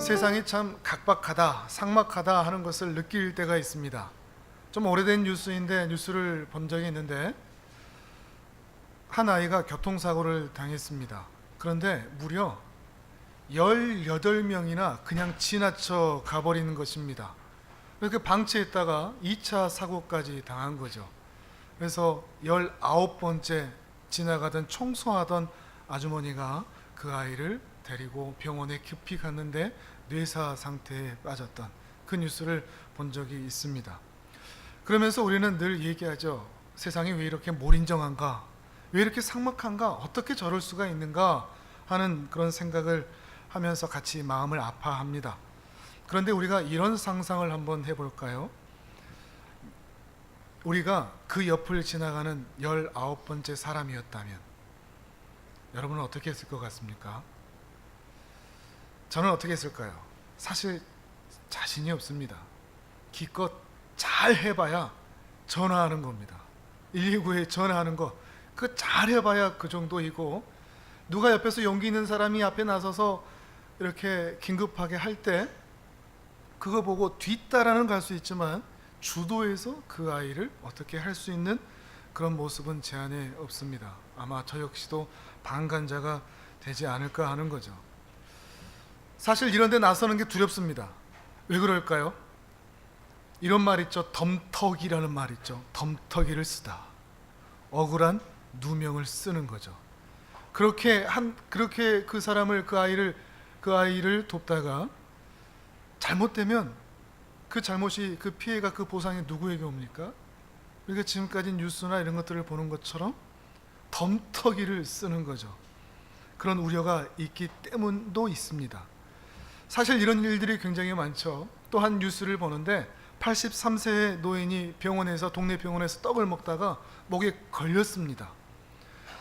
세상이 참 각박하다, 삭막하다 하는 것을 느낄 때가 있습니다. 좀 오래된 뉴스인데 뉴스를 본 적이 있는데 한 아이가 교통사고를 당했습니다. 그런데 무려 18명이나 그냥 지나쳐 가버리는 것입니다. 이렇게 방치했다가 2차 사고까지 당한 거죠. 그래서 19번째 지나가던 청소하던 아주머니가 그 아이를 데리고 병원에 급히 갔는데 뇌사 상태에 빠졌던 그 뉴스를 본 적이 있습니다. 그러면서 우리는 늘 얘기하죠. 세상이 왜 이렇게 몰인정한가? 왜 이렇게 삭막한가? 어떻게 저럴 수가 있는가? 하는 그런 생각을 하면서 같이 마음을 아파합니다. 그런데 우리가 이런 상상을 한번 해볼까요? 우리가 그 옆을 지나가는 19번째 사람이었다면 여러분은 어떻게 했을 것 같습니까? 저는 어떻게 했을까요? 사실 자신이 없습니다. 기껏 잘 해봐야 전화하는 겁니다. 119에 전화하는 거, 그거 잘 해봐야 그 정도이고, 누가 옆에서 용기 있는 사람이 앞에 나서서 이렇게 긴급하게 할 때 그거 보고 뒤따라는 갈 수 있지만 주도해서 그 아이를 어떻게 할 수 있는 그런 모습은 제 안에 없습니다. 아마 저 역시도 방관자가 되지 않을까 하는 거죠. 사실 이런 데 나서는 게 두렵습니다. 왜 그럴까요? 이런 말 있죠. 덤터기라는 말 있죠. 덤터기를 쓰다. 억울한 누명을 쓰는 거죠. 그렇게 그 사람을 그 아이를 돕다가 잘못되면 그 잘못이, 그 피해가, 그 보상이 누구에게 옵니까? 우리가 지금까지 뉴스나 이런 것들을 보는 것처럼 덤터기를 쓰는 거죠. 그런 우려가 있기 때문도 있습니다. 사실 이런 일들이 굉장히 많죠. 또 한 뉴스를 보는데 83세의 노인이 동네 병원에서 떡을 먹다가 목에 걸렸습니다.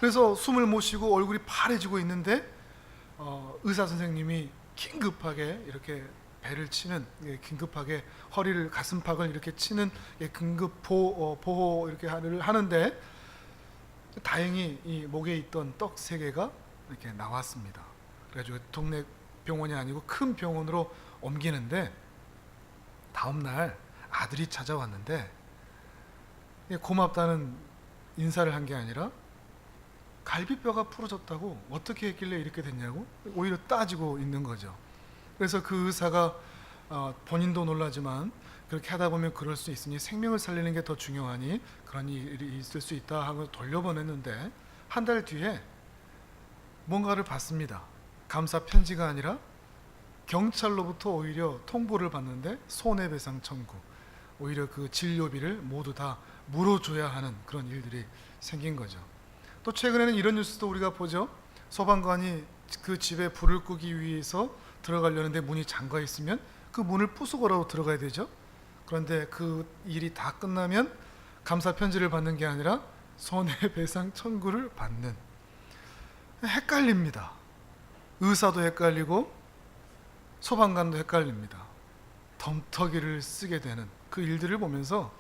그래서 숨을 못 쉬고 얼굴이 파래지고 있는데 의사 선생님이 긴급하게 이렇게 배를 치는, 긴급하게 허리를, 가슴팍을 이렇게 치는 긴급 보호 이렇게 하는데 다행히 이 목에 있던 떡 3개가 이렇게 나왔습니다. 그래가지고 동네 병원이 아니고 큰 병원으로 옮기는데 다음 날 아들이 찾아왔는데 고맙다는 인사를 한 게 아니라 갈비뼈가 부러졌다고, 어떻게 했길래 이렇게 됐냐고 오히려 따지고 있는 거죠. 그래서 그 의사가 본인도 놀라지만 그렇게 하다 보면 그럴 수 있으니 생명을 살리는 게 더 중요하니 그런 일이 있을 수 있다 하고 돌려보냈는데 한 달 뒤에 뭔가를 받습니다. 감사 편지가 아니라 경찰로부터 오히려 통보를 받는데 손해배상 청구, 오히려 그 진료비를 모두 다 물어줘야 하는 그런 일들이 생긴 거죠. 또 최근에는 이런 뉴스도 우리가 보죠. 소방관이 그 집에 불을 끄기 위해서 들어가려는데 문이 잠가 있으면 그 문을 부수고라도 들어가야 되죠. 그런데 그 일이 다 끝나면 감사 편지를 받는 게 아니라 손해배상 청구를 받는, 헷갈립니다. 의사도 헷갈리고 소방관도 헷갈립니다. 덤터기를 쓰게 되는 그 일들을 보면서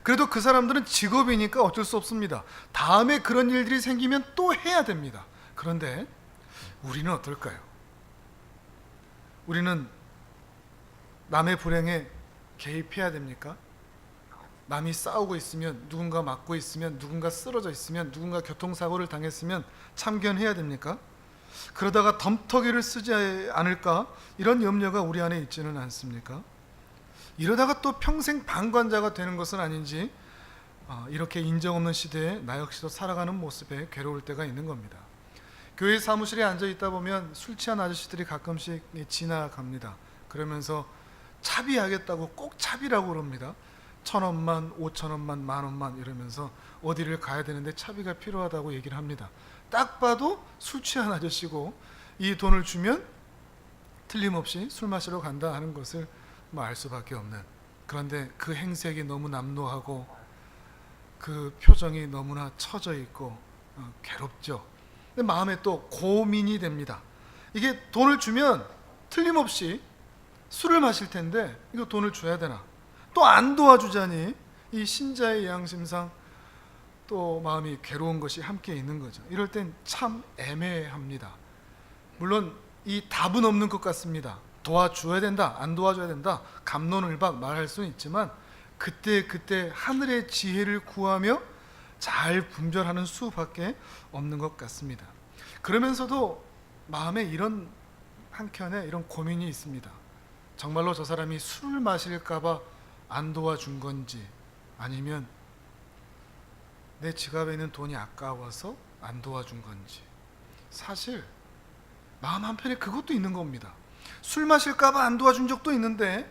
그래도 그 사람들은 직업이니까 어쩔 수 없습니다. 다음에 그런 일들이 생기면 또 해야 됩니다. 그런데 우리는 어떨까요? 우리는 남의 불행에 개입해야 됩니까? 남이 싸우고 있으면, 누군가 맞고 있으면, 누군가 쓰러져 있으면, 누군가 교통사고를 당했으면 참견해야 됩니까? 그러다가 덤터기를 쓰지 않을까? 이런 염려가 우리 안에 있지는 않습니까? 이러다가 또 평생 방관자가 되는 것은 아닌지, 이렇게 인정 없는 시대에 나 역시도 살아가는 모습에 괴로울 때가 있는 겁니다. 교회 사무실에 앉아 있다 보면 술 취한 아저씨들이 가끔씩 지나갑니다. 그러면서 차비하겠다고 꼭 차비라고 그럽니다. 1,000원만, 5,000원만, 10,000원만 이러면서 어디를 가야 되는데 차비가 필요하다고 얘기를 합니다. 딱 봐도 술 취한 아저씨고 이 돈을 주면 틀림없이 술 마시러 간다 하는 것을 알 수밖에 없는, 그런데 그 행색이 너무 남루하고 그 표정이 너무나 처져 있고 괴롭죠. 근데 마음에 또 고민이 됩니다. 이게 돈을 주면 틀림없이 술을 마실 텐데 이거 돈을 줘야 되나? 또 안 도와주자니 이 신자의 양심상 또 마음이 괴로운 것이 함께 있는 거죠. 이럴 땐 참 애매합니다. 물론 이 답은 없는 것 같습니다. 도와줘야 된다, 안 도와줘야 된다, 갑론을박 말할 수는 있지만 그때 하늘의 지혜를 구하며 잘 분별하는 수밖에 없는 것 같습니다. 그러면서도 마음에 이런 한켠에 이런 고민이 있습니다. 정말로 저 사람이 술을 마실까봐 안 도와준 건지, 아니면 내 지갑에 있는 돈이 아까워서 안 도와준 건지. 사실 마음 한편에 그것도 있는 겁니다. 술 마실까봐 안 도와준 적도 있는데,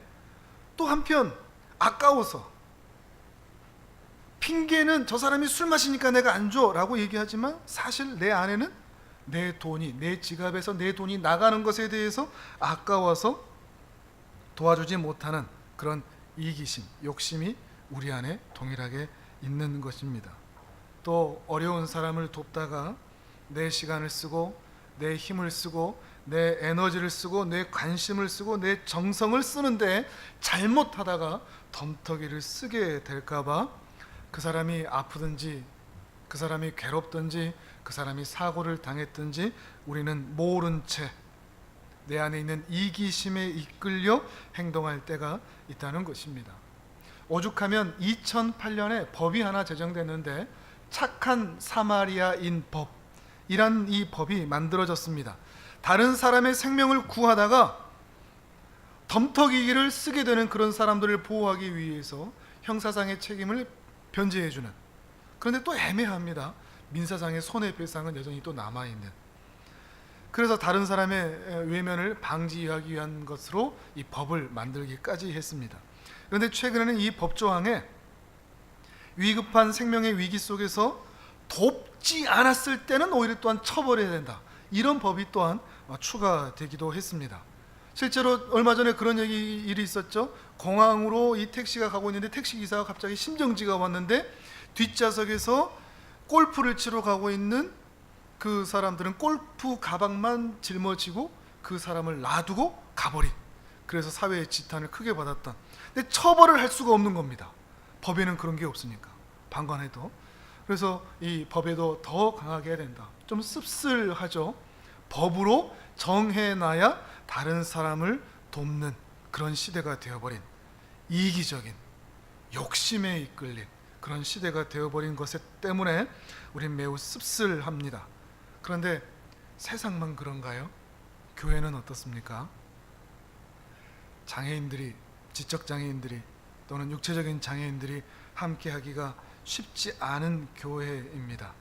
또 한편 아까워서, 핑계는 저 사람이 술 마시니까 내가 안 줘 라고 얘기하지만 사실 내 안에는 내 돈이, 내 지갑에서 내 돈이 나가는 것에 대해서 아까워서 도와주지 못하는 그런 이기심, 욕심이 우리 안에 동일하게 있는 것입니다. 또 어려운 사람을 돕다가 내 시간을 쓰고 내 힘을 쓰고 내 에너지를 쓰고 내 관심을 쓰고 내 정성을 쓰는데 잘못하다가 덤터기를 쓰게 될까봐 그 사람이 아프든지 그 사람이 괴롭든지 그 사람이 사고를 당했든지 우리는 모른 채 내 안에 있는 이기심에 이끌려 행동할 때가 있다는 것입니다. 오죽하면 2008년에 법이 하나 제정됐는데 착한 사마리아인 법이란 이 법이 만들어졌습니다. 다른 사람의 생명을 구하다가 덤터기를 쓰게 되는 그런 사람들을 보호하기 위해서 형사상의 책임을 변제해주는, 그런데 또 애매합니다. 민사상의 손해배상은 여전히 또 남아있는, 그래서 다른 사람의 외면을 방지하기 위한 것으로 이 법을 만들기까지 했습니다. 그런데 최근에는 이 법조항에 위급한 생명의 위기 속에서 돕지 않았을 때는 오히려 또한 처벌해야 된다, 이런 법이 또한 추가되기도 했습니다. 실제로 얼마 전에 그런 일이 있었죠. 공항으로 이 택시가 가고 있는데 택시기사가 갑자기 심정지가 왔는데 뒷좌석에서 골프를 치러 가고 있는 그 사람들은 골프 가방만 짊어지고 그 사람을 놔두고 가버린, 그래서 사회의 지탄을 크게 받았던. 근데 처벌을 할 수가 없는 겁니다. 법에는 그런 게 없으니까, 방관해도. 그래서 이 법에도 더 강하게 해야 된다. 좀 씁쓸하죠. 법으로 정해놔야 다른 사람을 돕는 그런 시대가 되어버린, 이기적인 욕심에 이끌린 그런 시대가 되어버린 것 때문에 우린 매우 씁쓸합니다. 그런데 세상만 그런가요? 교회는 어떻습니까? 장애인들이, 지적장애인들이 또는 육체적인 장애인들이 함께 하기가 쉽지 않은 교회입니다.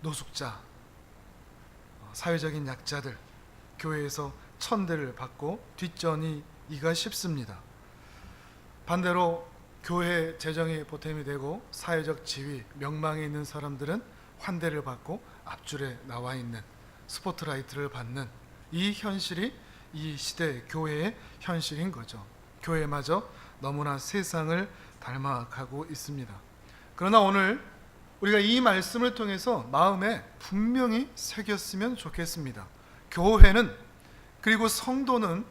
노숙자, 사회적인 약자들, 교회에서 천대를 받고 뒷전이기가 쉽습니다. 반대로 교회 재정이 보탬이 되고 사회적 지위, 명망에 있는 사람들은 환대를 받고 앞줄에 나와 있는, 스포트라이트를 받는 이 현실이 이 시대 교회의 현실인 거죠. 교회마저 너무나 세상을 닮아가고 있습니다. 그러나 오늘 우리가 이 말씀을 통해서 마음에 분명히 새겼으면 좋겠습니다. 교회는, 그리고 성도는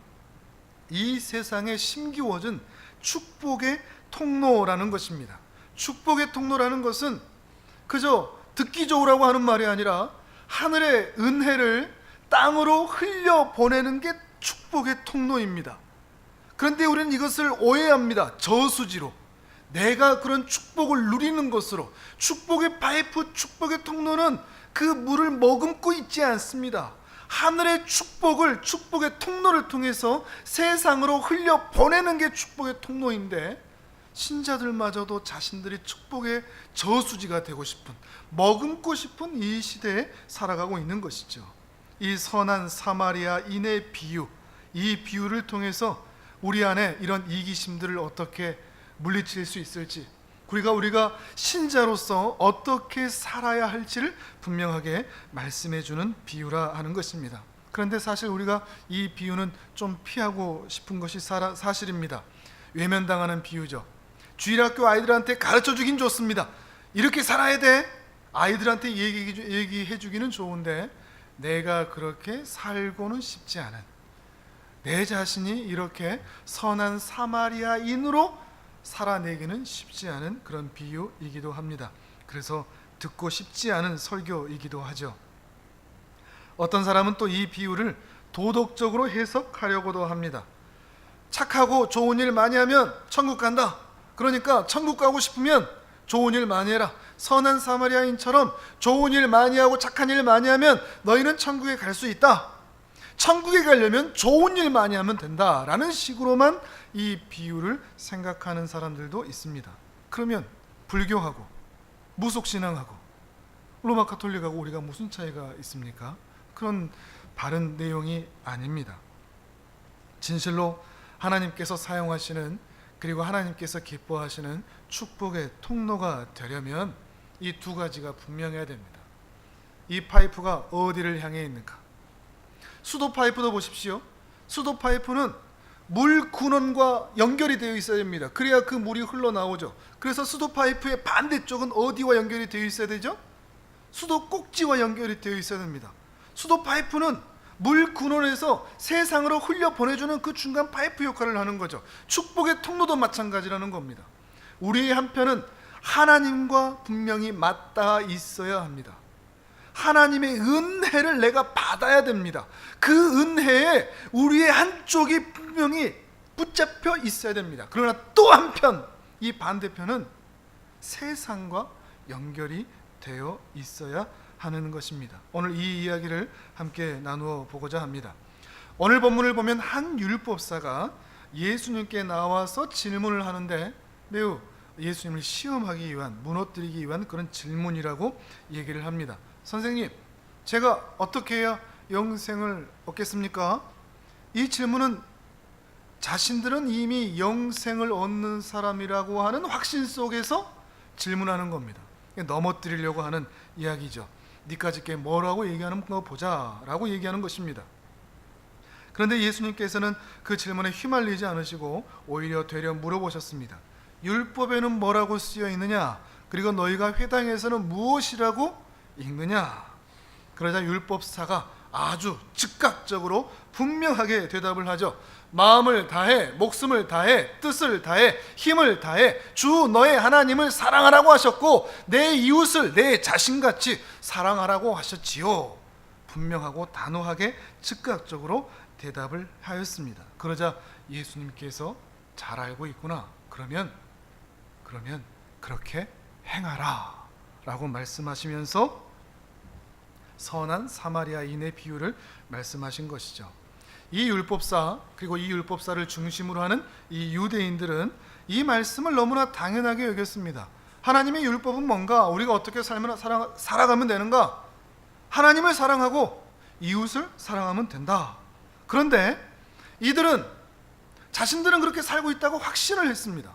이 세상에 심기워진 축복의 통로라는 것입니다. 축복의 통로라는 것은 그저 듣기 좋으라고 하는 말이 아니라 하늘의 은혜를 땅으로 흘려보내는 게 축복의 통로입니다. 그런데 우리는 이것을 오해합니다. 저수지로, 내가 그런 축복을 누리는 것으로. 축복의 파이프, 축복의 통로는 그 물을 머금고 있지 않습니다. 하늘의 축복을, 축복의 통로를 통해서 세상으로 흘려보내는 게 축복의 통로인데, 신자들마저도 자신들이 축복의 저수지가 되고 싶은, 머금고 싶은 이 시대에 살아가고 있는 것이죠. 이 선한 사마리아인의 비유, 이 비유를 통해서 우리 안에 이런 이기심들을 어떻게 물리칠 수 있을지, 우리가 신자로서 어떻게 살아야 할지를 분명하게 말씀해 주는 비유라 하는 것입니다. 그런데 사실 우리가 이 비유는 좀 피하고 싶은 것이 사실입니다. 외면당하는 비유죠. 주일학교 아이들한테 가르쳐 주긴 좋습니다. 이렇게 살아야 돼. 아이들한테 얘기해 주기는 좋은데 내가 그렇게 살고는 싶지 않은, 내 자신이 이렇게 선한 사마리아인으로 살아내기는 쉽지 않은 그런 비유이기도 합니다. 그래서 듣고 싶지 않은 설교이기도 하죠. 어떤 사람은 또 이 비유를 도덕적으로 해석하려고도 합니다. 착하고 좋은 일 많이 하면 천국 간다. 그러니까 천국 가고 싶으면 좋은 일 많이 해라. 선한 사마리아인처럼 좋은 일 많이 하고 착한 일 많이 하면 너희는 천국에 갈 수 있다. 천국에 가려면 좋은 일 많이 하면 된다라는 식으로만 이 비유를 생각하는 사람들도 있습니다. 그러면 불교하고 무속신앙하고 로마 가톨릭하고 우리가 무슨 차이가 있습니까? 그런 바른 내용이 아닙니다. 진실로 하나님께서 사용하시는, 그리고 하나님께서 기뻐하시는 축복의 통로가 되려면 이 두 가지가 분명해야 됩니다. 이 파이프가 어디를 향해 있는가? 수도 파이프도 보십시오. 수도 파이프는 물 근원과 연결이 되어 있어야 됩니다. 그래야 그 물이 흘러나오죠. 그래서 수도 파이프의 반대쪽은 어디와 연결이 되어 있어야 되죠? 수도 꼭지와 연결이 되어 있어야 됩니다. 수도 파이프는 물 근원에서 세상으로 흘려 보내주는 그 중간 파이프 역할을 하는 거죠. 축복의 통로도 마찬가지라는 겁니다. 우리의 한편은 하나님과 분명히 맞닿아 있어야 합니다. 하나님의 은혜를 내가 받아야 됩니다. 그 은혜에 우리의 한쪽이 분명히 붙잡혀 있어야 됩니다. 그러나 또 한편, 이 반대편은 세상과 연결이 되어 있어야 하는 것입니다. 오늘 이 이야기를 함께 나누어 보고자 합니다. 오늘 본문을 보면 한 율법사가 예수님께 나와서 질문을 하는데 매우 예수님을 시험하기 위한, 무너뜨리기 위한 그런 질문이라고 얘기를 합니다. 선생님, 제가 어떻게 해야 영생을 얻겠습니까? 이 질문은 자신들은 이미 영생을 얻는 사람이라고 하는 확신 속에서 질문하는 겁니다. 넘어뜨리려고 하는 이야기죠. 니까짓게 뭐라고 얘기하는 거 보자 라고 얘기하는 것입니다. 그런데 예수님께서는 그 질문에 휘말리지 않으시고 오히려 되려 물어보셨습니다. 율법에는 뭐라고 쓰여 있느냐? 그리고 너희가 회당에서는 무엇이라고 읽느냐? 그러자 율법사가 아주 즉각적으로 분명하게 대답을 하죠. 마음을 다해, 목숨을 다해, 뜻을 다해, 힘을 다해 주 너의 하나님을 사랑하라고 하셨고 내 이웃을 내 자신같이 사랑하라고 하셨지요. 분명하고 단호하게 즉각적으로 대답을 하였습니다. 그러자 예수님께서 잘 알고 있구나. 그러면 그렇게 행하라 라고 말씀하시면서 선한 사마리아인의 비유를 말씀하신 것이죠. 이 율법사, 그리고 이 율법사를 중심으로 하는 이 유대인들은 이 말씀을 너무나 당연하게 여겼습니다. 하나님의 율법은 뭔가? 우리가 어떻게 살아가면 되는가? 하나님을 사랑하고 이웃을 사랑하면 된다. 그런데 이들은 자신들은 그렇게 살고 있다고 확신을 했습니다.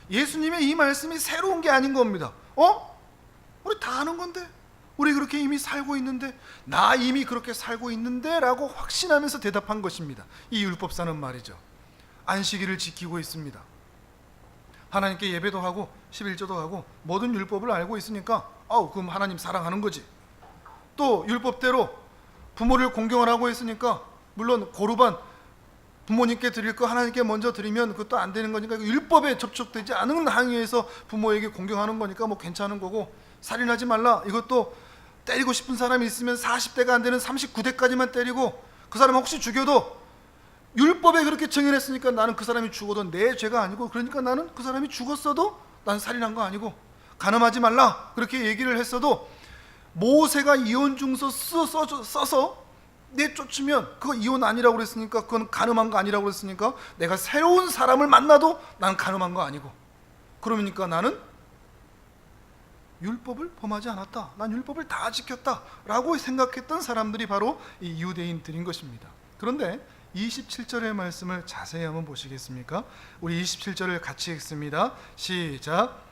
예수님의 이 말씀이 새로운 게 아닌 겁니다. 우리 다 아는 건데, 우리 그렇게 이미 살고 있는데, 나 이미 그렇게 살고 있는데 라고 확신하면서 대답한 것입니다. 이 율법사는 말이죠. 안식일을 지키고 있습니다. 하나님께 예배도 하고 11조도 하고 모든 율법을 알고 있으니까 그럼 하나님 사랑하는 거지. 또 율법대로 부모를 공경하라고 했으니까 물론 고르반 부모님께 드릴 거 하나님께 먼저 드리면 그것도 안 되는 거니까 율법에 접촉되지 않은 항의에서 부모에게 공경하는 거니까 뭐 괜찮은 거고, 살인하지 말라 이것도 때리고 싶은 사람이 있으면 40대가 안 되는 39대까지만 때리고 그 사람 혹시 죽여도 율법에 그렇게 정해냈으니까 나는 그 사람이 죽어도 내 죄가 아니고, 그러니까 나는 그 사람이 죽었어도 난 살인한 거 아니고, 간음하지 말라 그렇게 얘기를 했어도 모세가 이혼증서 써서 내쫓으면 그거 이혼 아니라고 그랬으니까, 그건 간음한 거 아니라고 그랬으니까 내가 새로운 사람을 만나도 난 간음한 거 아니고, 그러니까 나는 율법을 범하지 않았다, 난 율법을 다 지켰다 라고 생각했던 사람들이 바로 이 유대인들인 것입니다. 그런데 27절의 말씀을 자세히 한번 보시겠습니까? 우리 27절을 같이 읽습니다. 시작.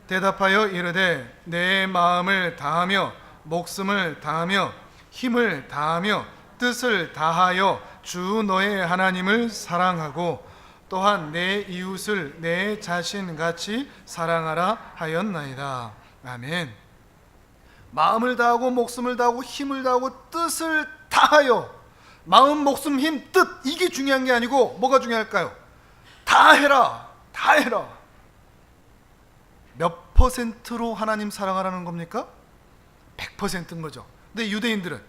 대답하여 이르되 내 마음을 다하며 목숨을 다하며 힘을 다하며 뜻을 다하여 주 너의 하나님을 사랑하고 또한 내 이웃을 내 자신같이 사랑하라 하였나이다. 아멘. 마음을 다하고 목숨을 다하고 힘을 다하고 뜻을 다하여, 마음, 목숨, 힘, 뜻, 이게 중요한 게 아니고 뭐가 중요할까요? 다 해라, 다 해라. 몇 %로 하나님 사랑하라는 겁니까? 100%인 거죠. 근데 유대인들은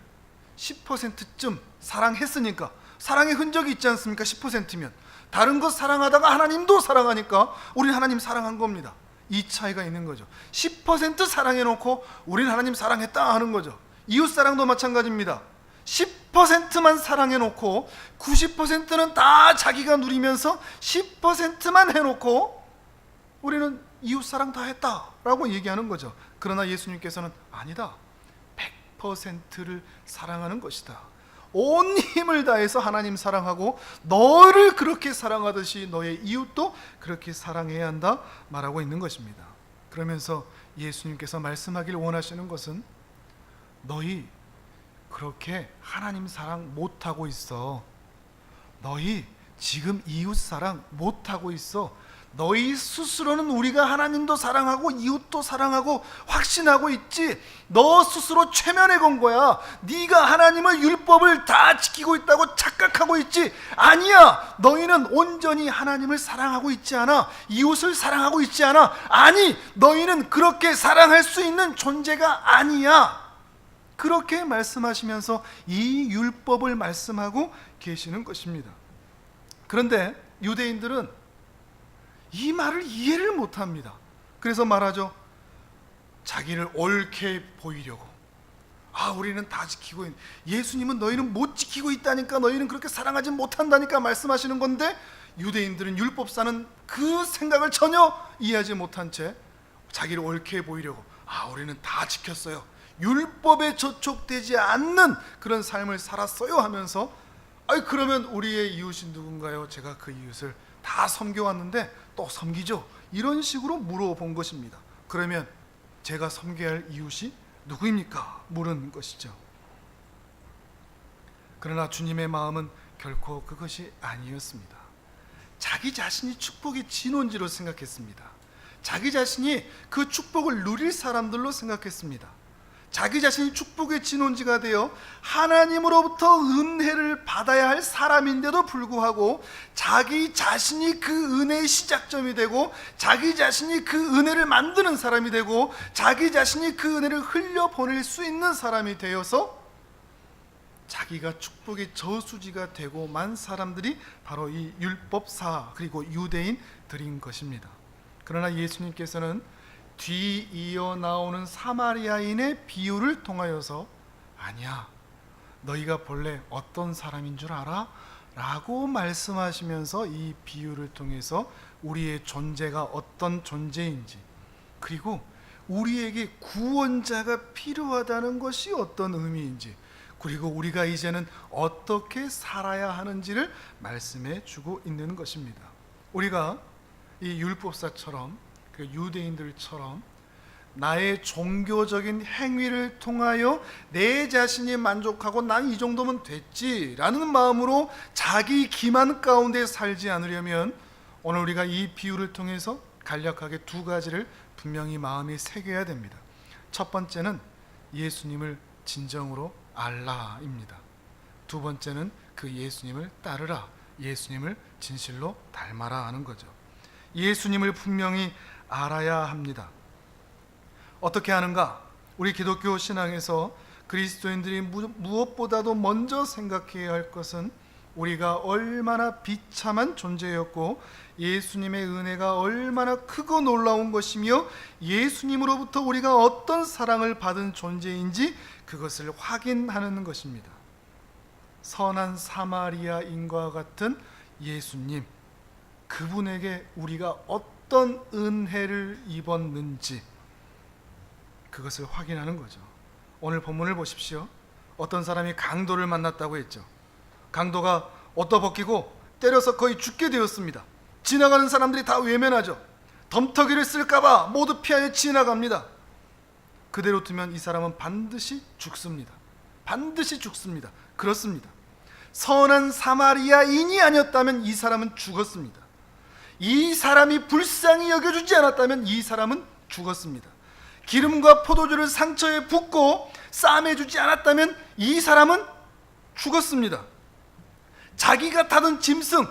10%쯤 사랑했으니까, 사랑의 흔적이 있지 않습니까? 10%면 다른 것 사랑하다가 하나님도 사랑하니까 우린 하나님 사랑한 겁니다. 이 차이가 있는 거죠. 10% 사랑해놓고 우린 하나님 사랑했다 하는 거죠. 이웃사랑도 마찬가지입니다. 10%만 사랑해놓고 90%는 다 자기가 누리면서 10%만 해놓고 우리는 이웃사랑 다 했다라고 얘기하는 거죠. 그러나 예수님께서는 아니다, 100%를 사랑하는 것이다. 온 힘을 다해서 하나님 사랑하고 너를 그렇게 사랑하듯이 너의 이웃도 그렇게 사랑해야 한다 말하고 있는 것입니다. 그러면서 예수님께서 말씀하길 원하시는 것은 너희 그렇게 하나님 사랑 못하고 있어. 너희 지금 이웃 사랑 못하고 있어. 너희 스스로는 우리가 하나님도 사랑하고 이웃도 사랑하고 확신하고 있지, 너 스스로 최면에 건 거야. 네가 하나님의 율법을 다 지키고 있다고 착각하고 있지. 아니야, 너희는 온전히 하나님을 사랑하고 있지 않아. 이웃을 사랑하고 있지 않아. 아니, 너희는 그렇게 사랑할 수 있는 존재가 아니야. 그렇게 말씀하시면서 이 율법을 말씀하고 계시는 것입니다. 그런데 유대인들은 이 말을 이해를 못합니다. 그래서 말하죠. 자기를 옳게 보이려고, 우리는 다 지키고 있는, 예수님은 너희는 못 지키고 있다니까, 너희는 그렇게 사랑하지 못한다니까 말씀하시는 건데, 유대인들은 율법사는 그 생각을 전혀 이해하지 못한 채 자기를 옳게 보이려고, 우리는 다 지켰어요, 율법에 저촉되지 않는 그런 삶을 살았어요 하면서, 그러면 우리의 이웃이 누군가요? 제가 그 이웃을 다 섬겨왔는데 또 섬기죠? 이런 식으로 물어본 것입니다. 그러면 제가 섬겨야 할 이웃이 누구입니까? 물은 것이죠. 그러나 주님의 마음은 결코 그것이 아니었습니다. 자기 자신이 축복의 진원지로 생각했습니다. 자기 자신이 그 축복을 누릴 사람들로 생각했습니다. 자기 자신이 축복의 진원지가 되어 하나님으로부터 은혜를 받아야 할 사람인데도 불구하고 자기 자신이 그 은혜의 시작점이 되고, 자기 자신이 그 은혜를 만드는 사람이 되고, 자기 자신이 그 은혜를 흘려보낼 수 있는 사람이 되어서 자기가 축복의 저수지가 되고 만 사람들이 바로 이 율법사 그리고 유대인들인 것입니다. 그러나 예수님께서는 뒤이어 나오는 사마리아인의 비유를 통하여서 아니야, 너희가 본래 어떤 사람인 줄 알아? 라고 말씀하시면서 이 비유를 통해서 우리의 존재가 어떤 존재인지, 그리고 우리에게 구원자가 필요하다는 것이 어떤 의미인지, 그리고 우리가 이제는 어떻게 살아야 하는지를 말씀해 주고 있는 것입니다. 우리가 이 율법사처럼, 그 유대인들처럼 나의 종교적인 행위를 통하여 내 자신이 만족하고 난 이 정도면 됐지라는 마음으로 자기 기만 가운데 살지 않으려면 오늘 우리가 이 비유를 통해서 간략하게 두 가지를 분명히 마음에 새겨야 됩니다. 첫 번째는 예수님을 진정으로 알라입니다. 두 번째는 그 예수님을 따르라, 예수님을 진실로 닮아라 하는 거죠. 예수님을 분명히 알아야 합니다. 어떻게 하는가? 우리 기독교 신앙에서 그리스도인들이 무엇보다도 먼저 생각해야 할 것은 우리가 얼마나 비참한 존재였고 예수님의 은혜가 얼마나 크고 놀라운 것이며 예수님으로부터 우리가 어떤 사랑을 받은 존재인지 그것을 확인하는 것입니다. 선한 사마리아인과 같은 예수님, 그분에게 우리가 어떤 은혜를 입었는지 그것을 확인하는 거죠. 오늘 본문을 보십시오. 어떤 사람이 강도를 만났다고 했죠. 강도가 옷도 벗기고 때려서 거의 죽게 되었습니다. 지나가는 사람들이 다 외면하죠. 덤터기를 쓸까봐 모두 피하여 지나갑니다. 그대로 두면 이 사람은 반드시 죽습니다. 반드시 죽습니다. 그렇습니다. 선한 사마리아인이 아니었다면 이 사람은 죽었습니다. 이 사람이 불쌍히 여겨주지 않았다면 이 사람은 죽었습니다. 기름과 포도주를 상처에 붓고 싸매주지 않았다면 이 사람은 죽었습니다. 자기가 타던 짐승,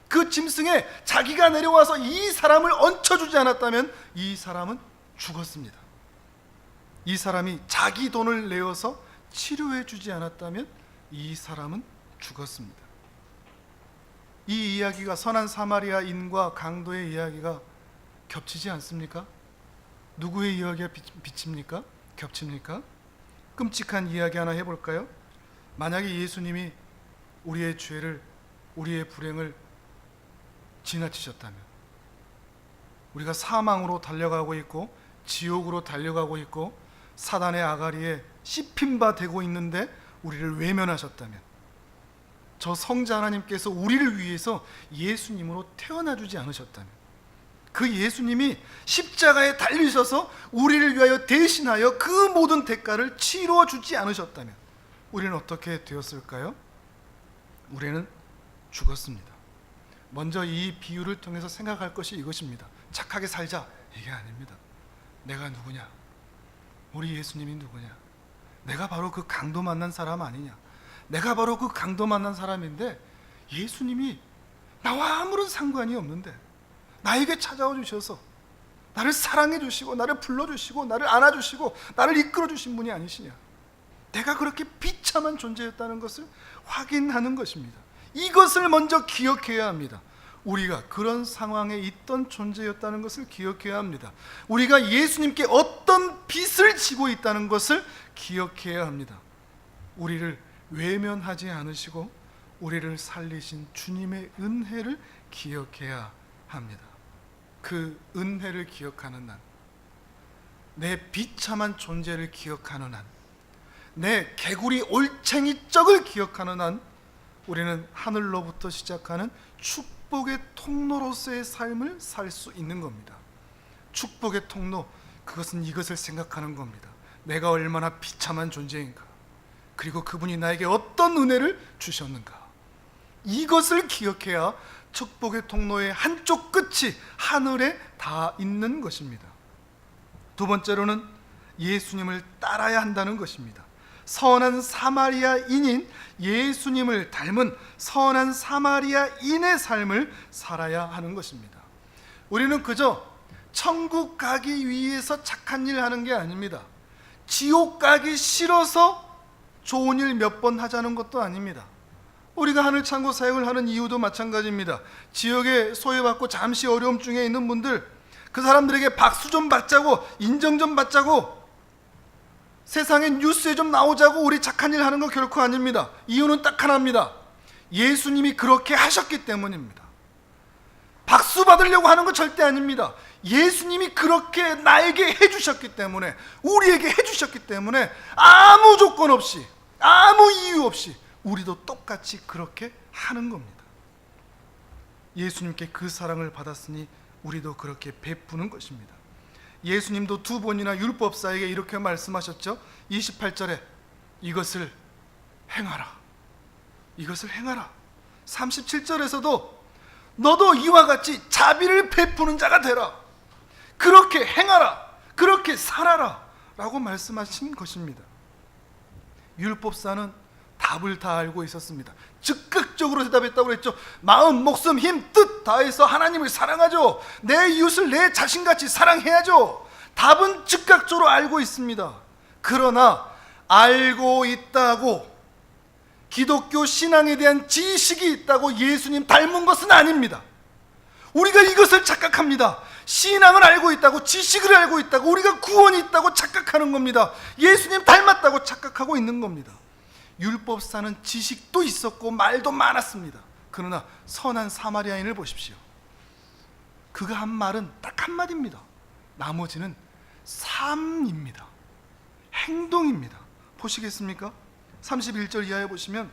그 짐승에 자기가 내려와서 이 사람을 얹혀주지 않았다면 이 사람은 죽었습니다. 이 사람이 자기 돈을 내어서 치료해 주지 않았다면 이 사람은 죽었습니다. 이 이야기가 선한 사마리아인과 강도의 이야기가 겹치지 않습니까? 누구의 이야기가 비칩니까? 겹칩니까? 끔찍한 이야기 하나 해볼까요? 만약에 예수님이 우리의 죄를, 우리의 불행을 지나치셨다면, 우리가 사망으로 달려가고 있고 지옥으로 달려가고 있고 사단의 아가리에 씹힌 바 되고 있는데 우리를 외면하셨다면, 저 성자 하나님께서 우리를 위해서 예수님으로 태어나 주지 않으셨다면, 그 예수님이 십자가에 달리셔서 우리를 위하여 대신하여 그 모든 대가를 치루어 주지 않으셨다면 우리는 어떻게 되었을까요? 우리는 죽었습니다. 먼저 이 비유를 통해서 생각할 것이 이것입니다. 착하게 살자, 이게 아닙니다. 내가 누구냐? 우리 예수님이 누구냐? 내가 바로 그 강도 만난 사람 아니냐? 내가 바로 그 강도 만난 사람인데 예수님이 나와 아무런 상관이 없는데 나에게 찾아와 주셔서 나를 사랑해 주시고 나를 불러주시고 나를 안아주시고 나를 이끌어 주신 분이 아니시냐? 내가 그렇게 비참한 존재였다는 것을 확인하는 것입니다. 이것을 먼저 기억해야 합니다. 우리가 그런 상황에 있던 존재였다는 것을 기억해야 합니다. 우리가 예수님께 어떤 빚을 지고 있다는 것을 기억해야 합니다. 우리를 외면하지 않으시고 우리를 살리신 주님의 은혜를 기억해야 합니다. 그 은혜를 기억하는 한, 내 비참한 존재를 기억하는 한, 내 개구리 올챙이적을 기억하는 한, 우리는 하늘로부터 시작하는 축복의 통로로서의 삶을 살 수 있는 겁니다. 축복의 통로, 그것은 이것을 생각하는 겁니다. 내가 얼마나 비참한 존재인가, 그리고 그분이 나에게 어떤 은혜를 주셨는가, 이것을 기억해야 축복의 통로의 한쪽 끝이 하늘에 닿아 있는 것입니다. 두 번째로는 예수님을 따라야 한다는 것입니다. 선한 사마리아인인 예수님을 닮은 선한 사마리아인의 삶을 살아야 하는 것입니다. 우리는 그저 천국 가기 위해서 착한 일 하는 게 아닙니다. 지옥 가기 싫어서 좋은 일 몇 번 하자는 것도 아닙니다. 우리가 하늘창고 사역을 하는 이유도 마찬가지입니다. 지역에 소외받고 잠시 어려움 중에 있는 분들, 그 사람들에게 박수 좀 받자고, 인정 좀 받자고, 세상의 뉴스에 좀 나오자고 우리 착한 일 하는 거 결코 아닙니다. 이유는 딱 하나입니다. 예수님이 그렇게 하셨기 때문입니다. 박수 받으려고 하는 거 절대 아닙니다. 예수님이 그렇게 나에게 해주셨기 때문에, 우리에게 해주셨기 때문에 아무 조건 없이, 아무 이유 없이 우리도 똑같이 그렇게 하는 겁니다. 예수님께 그 사랑을 받았으니 우리도 그렇게 베푸는 것입니다. 예수님도 두 번이나 율법사에게 이렇게 말씀하셨죠. 28절에 이것을 행하라, 이것을 행하라. 37절에서도 너도 이와 같이 자비를 베푸는 자가 되라, 그렇게 행하라, 그렇게 살아라 라고 말씀하신 것입니다. 율법사는 답을 다 알고 있었습니다. 즉각적으로 대답했다고 그랬죠. 마음, 목숨, 힘, 뜻 다해서 하나님을 사랑하죠. 내 이웃을 내 자신같이 사랑해야죠. 답은 즉각적으로 알고 있습니다. 그러나 알고 있다고 기독교 신앙에 대한 지식이 있다고 예수님 닮은 것은 아닙니다. 우리가 이것을 착각합니다. 신앙을 알고 있다고, 지식을 알고 있다고, 우리가 구원이 있다고 착각하는 겁니다. 예수님 닮았다고 착각하고 있는 겁니다. 율법사는 지식도 있었고 말도 많았습니다. 그러나 선한 사마리아인을 보십시오. 그가 한 말은 딱 한마디입니다. 나머지는 삶입니다. 행동입니다. 보시겠습니까? 31절 이하에 보시면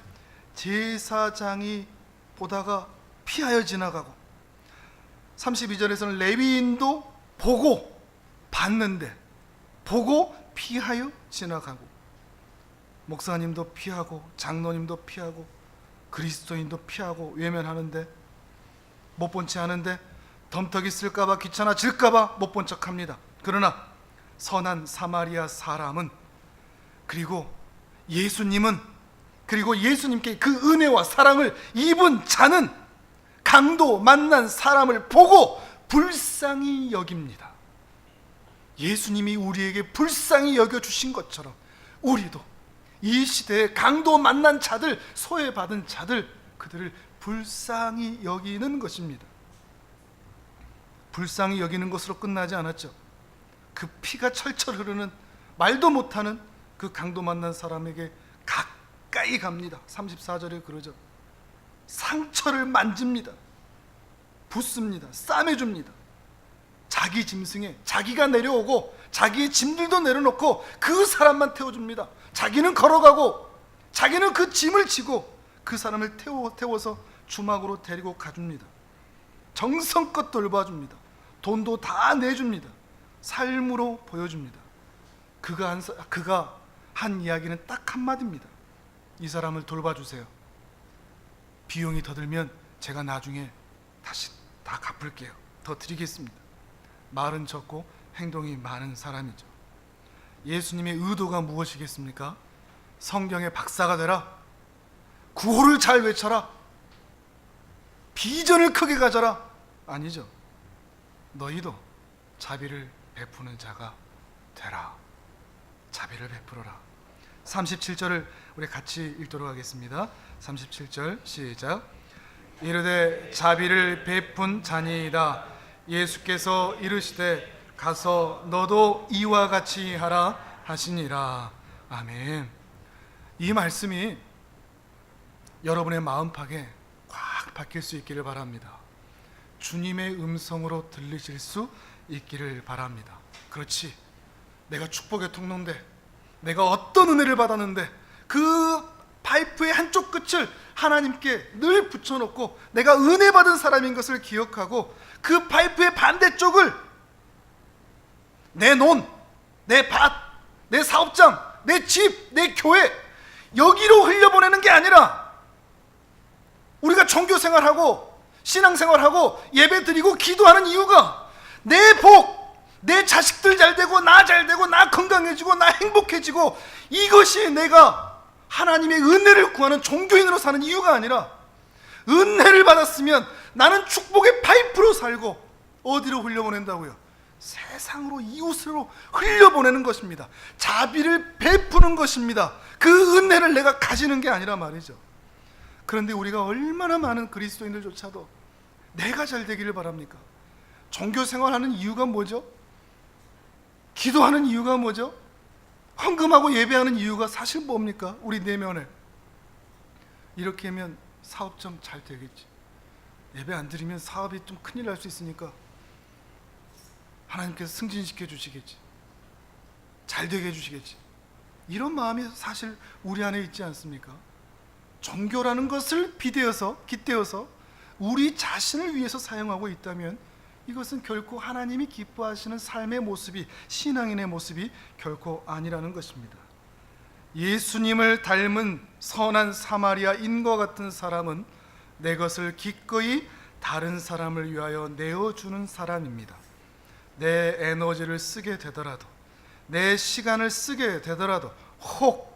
제사장이 보다가 피하여 지나가고, 32절에서는 레위인도 보고 봤는데 보고 피하여 지나가고, 목사님도 피하고 장로님도 피하고 그리스도인도 피하고 외면하는데, 못 본 채 하는데, 덤터기 쓸까봐 귀찮아질까봐 못 본 척합니다. 그러나 선한 사마리아 사람은, 그리고 예수님은, 그리고 예수님께 그 은혜와 사랑을 입은 자는 강도 만난 사람을 보고 불쌍히 여깁니다. 예수님이 우리에게 불쌍히 여겨주신 것처럼 우리도 이 시대에 강도 만난 자들, 소외받은 자들, 그들을 불쌍히 여기는 것입니다. 불쌍히 여기는 것으로 끝나지 않았죠. 그 피가 철철 흐르는, 말도 못하는 그 강도 만난 사람에게 가까이 갑니다. 34절에 그러죠. 상처를 만집니다. 붓습니다. 싸매줍니다. 자기 짐승에 자기가 내려오고 자기의 짐들도 내려놓고 그 사람만 태워줍니다. 자기는 걸어가고 자기는 그 짐을 지고 그 사람을 태워서 주막으로 데리고 가줍니다. 정성껏 돌봐줍니다. 돈도 다 내줍니다. 삶으로 보여줍니다. 그가 한 이야기는 딱 한마디입니다. 이 사람을 돌봐주세요. 비용이 더 들면 제가 나중에 다시 다 갚을게요. 더 드리겠습니다. 말은 적고 행동이 많은 사람이죠. 예수님의 의도가 무엇이겠습니까? 성경의 박사가 되라, 구호를 잘 외쳐라, 비전을 크게 가져라? 아니죠. 너희도 자비를 베푸는 자가 되라. 자비를 베풀어라. 37절을 우리 같이 읽도록 하겠습니다. 37절 시작. 이르되 자비를 베푼 자니이다. 예수께서 이르시되 가서 너도 이와 같이 하라 하시니라. 아멘. 이 말씀이 여러분의 마음팍에 꽉 박힐 수 있기를 바랍니다. 주님의 음성으로 들리실 수 있기를 바랍니다. 그렇지, 내가 축복의 통로인데, 내가 어떤 은혜를 받았는데 그 파이프의 한쪽 끝을 하나님께 늘 붙여놓고 내가 은혜 받은 사람인 것을 기억하고 그 파이프의 반대쪽을 내 논, 내 밭, 내 사업장, 내 집, 내 교회, 여기로 흘려보내는 게 아니라 우리가 종교생활하고 신앙생활하고 예배드리고 기도하는 이유가 내 복, 내 자식들 잘되고 나 잘되고 나 건강해지고 나 행복해지고, 이것이 내가 하나님의 은혜를 구하는 종교인으로 사는 이유가 아니라, 은혜를 받았으면 나는 축복의 파이프로 살고 어디로 흘려보낸다고요? 세상으로, 이웃으로 흘려보내는 것입니다. 자비를 베푸는 것입니다. 그 은혜를 내가 가지는 게 아니라 말이죠. 그런데 우리가 얼마나 많은 그리스도인들조차도 내가 잘 되기를 바랍니까? 종교생활하는 이유가 뭐죠? 기도하는 이유가 뭐죠? 헌금하고 예배하는 이유가 사실 뭡니까? 우리 내면에 이렇게 하면 사업 좀 잘 되겠지, 예배 안 드리면 사업이 좀 큰일 날 수 있으니까 하나님께서 승진시켜 주시겠지, 잘 되게 해주시겠지, 이런 마음이 사실 우리 안에 있지 않습니까? 종교라는 것을 깃대어서 우리 자신을 위해서 사용하고 있다면 이것은 결코 하나님이 기뻐하시는 삶의 모습이, 신앙인의 모습이 결코 아니라는 것입니다. 예수님을 닮은 선한 사마리아인과 같은 사람은 내 것을 기꺼이 다른 사람을 위하여 내어주는 사람입니다. 내 에너지를 쓰게 되더라도, 내 시간을 쓰게 되더라도, 혹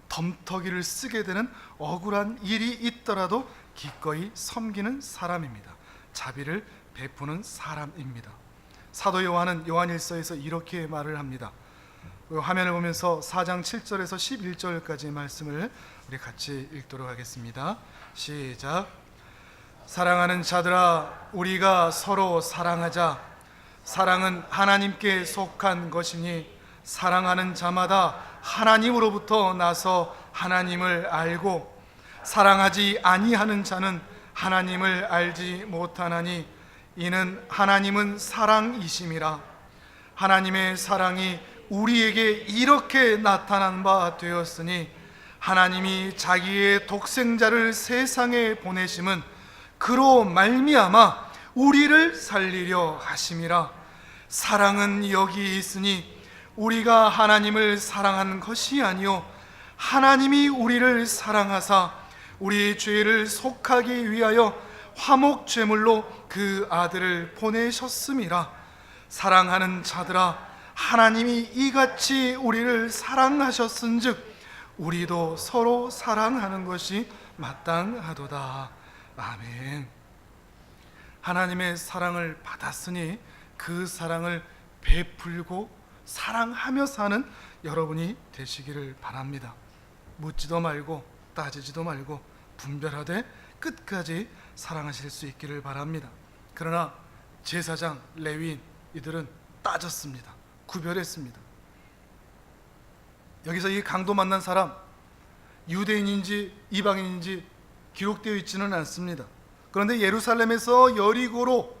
덤터기를 쓰게 되는 억울한 일이 있더라도 기꺼이 섬기는 사람입니다. 자비를 베푸는 사람입니다. 사도 요한은 요한일서에서 이렇게 말을 합니다. 화면을 보면서 4장 7절에서 11절까지 말씀을 우리 같이 읽도록 하겠습니다. 시작. 사랑하는 자들아, 우리가 서로 사랑하자. 사랑은 하나님께 속한 것이니 사랑하는 자마다 하나님으로부터 나서 하나님을 알고, 사랑하지 아니하는 자는 하나님을 알지 못하나니 이는 하나님은 사랑이심이라. 하나님의 사랑이 우리에게 이렇게 나타난 바 되었으니 하나님이 자기의 독생자를 세상에 보내심은 그로 말미암아 우리를 살리려 하심이라. 사랑은 여기 있으니 우리가 하나님을 사랑한 것이 아니요 하나님이 우리를 사랑하사 우리 죄를 속하기 위하여 화목 제물로 그 아들을 보내셨음이라. 사랑하는 자들아, 하나님이 이같이 우리를 사랑하셨은즉 우리도 서로 사랑하는 것이 마땅하도다. 아멘. 하나님의 사랑을 받았으니 그 사랑을 베풀고 사랑하며 사는 여러분이 되시기를 바랍니다. 묻지도 말고 따지지도 말고 분별하되 끝까지 사랑하실 수 있기를 바랍니다. 그러나 제사장, 레위인 이들은 따졌습니다. 구별했습니다. 여기서 이 강도 만난 사람 유대인인지 이방인인지 기록되어 있지는 않습니다. 그런데 예루살렘에서 여리고로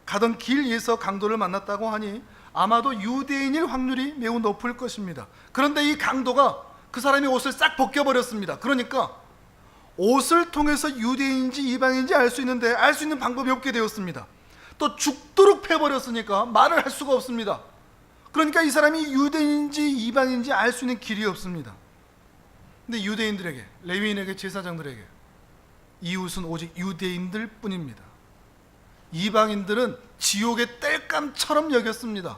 가던 길 위에서 강도를 만났다고 하니 아마도 유대인일 확률이 매우 높을 것입니다. 그런데 이 강도가 그 사람이 옷을 싹 벗겨버렸습니다. 그러니까 옷을 통해서 유대인인지 이방인인지 알 수 있는데 알 수 있는 방법이 없게 되었습니다. 또 죽도록 패버렸으니까 말을 할 수가 없습니다. 그러니까 이 사람이 유대인인지 이방인인지 알 수 있는 길이 없습니다. 근데 유대인들에게, 레위인에게, 제사장들에게 이웃은 오직 유대인들 뿐입니다. 이방인들은 지옥의 땔감처럼 여겼습니다.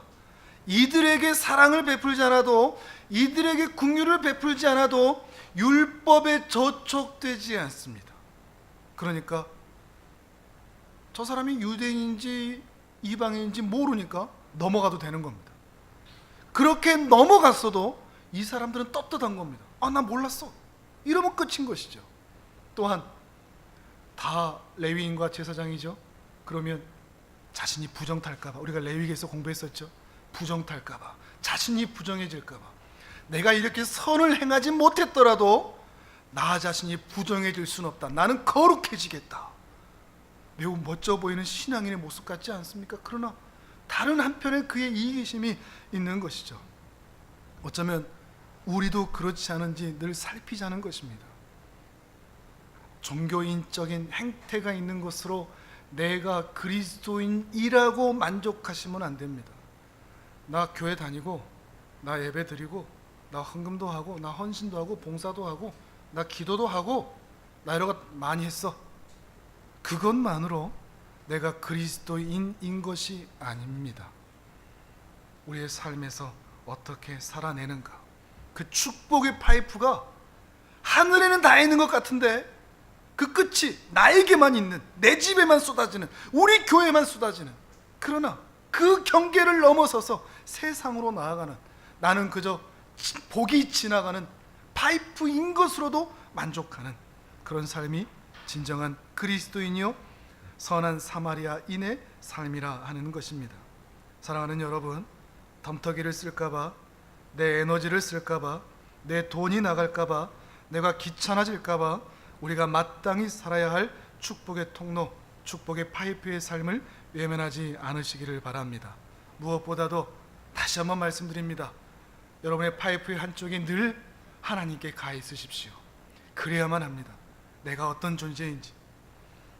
이들에게 사랑을 베풀지 않아도, 이들에게 긍휼을 베풀지 않아도 율법에 저촉되지 않습니다. 그러니까 저 사람이 유대인인지 이방인인지 모르니까 넘어가도 되는 겁니다. 그렇게 넘어갔어도 이 사람들은 떳떳한 겁니다. 아, 나 몰랐어. 이러면 끝인 것이죠. 또한 다 레위인과 제사장이죠. 그러면 자신이 부정탈까봐, 우리가 레위기에서 공부했었죠. 부정탈까봐, 자신이 부정해질까봐, 내가 이렇게 선을 행하지 못했더라도 나 자신이 부정해질 수는 없다. 나는 거룩해지겠다. 매우 멋져 보이는 신앙인의 모습 같지 않습니까? 그러나 다른 한편에 그의 이기심이 있는 것이죠. 어쩌면 우리도 그렇지 않은지 늘 살피자는 것입니다. 종교인적인 행태가 있는 것으로 내가 그리스도인이라고 만족하시면 안 됩니다. 나 교회 다니고, 나 예배 드리고, 나 헌금도 하고, 나 헌신도 하고, 봉사도 하고, 나 기도도 하고, 나 이런 것 많이 했어. 그것만으로 내가 그리스도인인 것이 아닙니다. 우리의 삶에서 어떻게 살아내는가, 그 축복의 파이프가 하늘에는 다 있는 것 같은데 그 끝이 나에게만 있는, 내 집에만 쏟아지는, 우리 교회만 쏟아지는, 그러나 그 경계를 넘어서서 세상으로 나아가는, 나는 그저 복이 지나가는 파이프인 것으로도 만족하는 그런 삶이 진정한 그리스도인이요 선한 사마리아인의 삶이라 하는 것입니다. 사랑하는 여러분, 덤터기를 쓸까봐, 내 에너지를 쓸까봐, 내 돈이 나갈까봐, 내가 귀찮아질까봐 우리가 마땅히 살아야 할 축복의 통로, 축복의 파이프의 삶을 외면하지 않으시기를 바랍니다. 무엇보다도 다시 한번 말씀드립니다. 여러분의 파이프의 한쪽이 늘 하나님께 가 있으십시오. 그래야만 합니다. 내가 어떤 존재인지,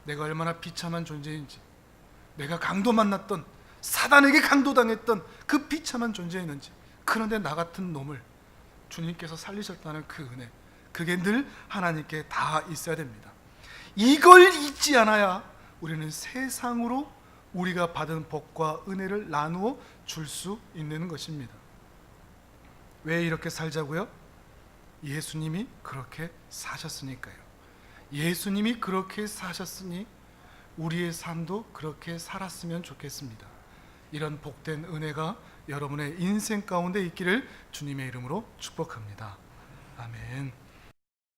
내가 얼마나 비참한 존재인지, 내가 강도 만났던, 사단에게 강도당했던 그 비참한 존재였는지, 그런데 나 같은 놈을 주님께서 살리셨다는 그 은혜, 그게 늘 하나님께 다 있어야 됩니다. 이걸 잊지 않아야 우리는 세상으로 우리가 받은 복과 은혜를 나누어 줄 수 있는 것입니다. 왜 이렇게 살자고요? 예수님이 그렇게 사셨으니까요. 예수님이 그렇게 사셨으니 우리의 삶도 그렇게 살았으면 좋겠습니다. 이런 복된 은혜가 여러분의 인생 가운데 있기를 주님의 이름으로 축복합니다. 아멘.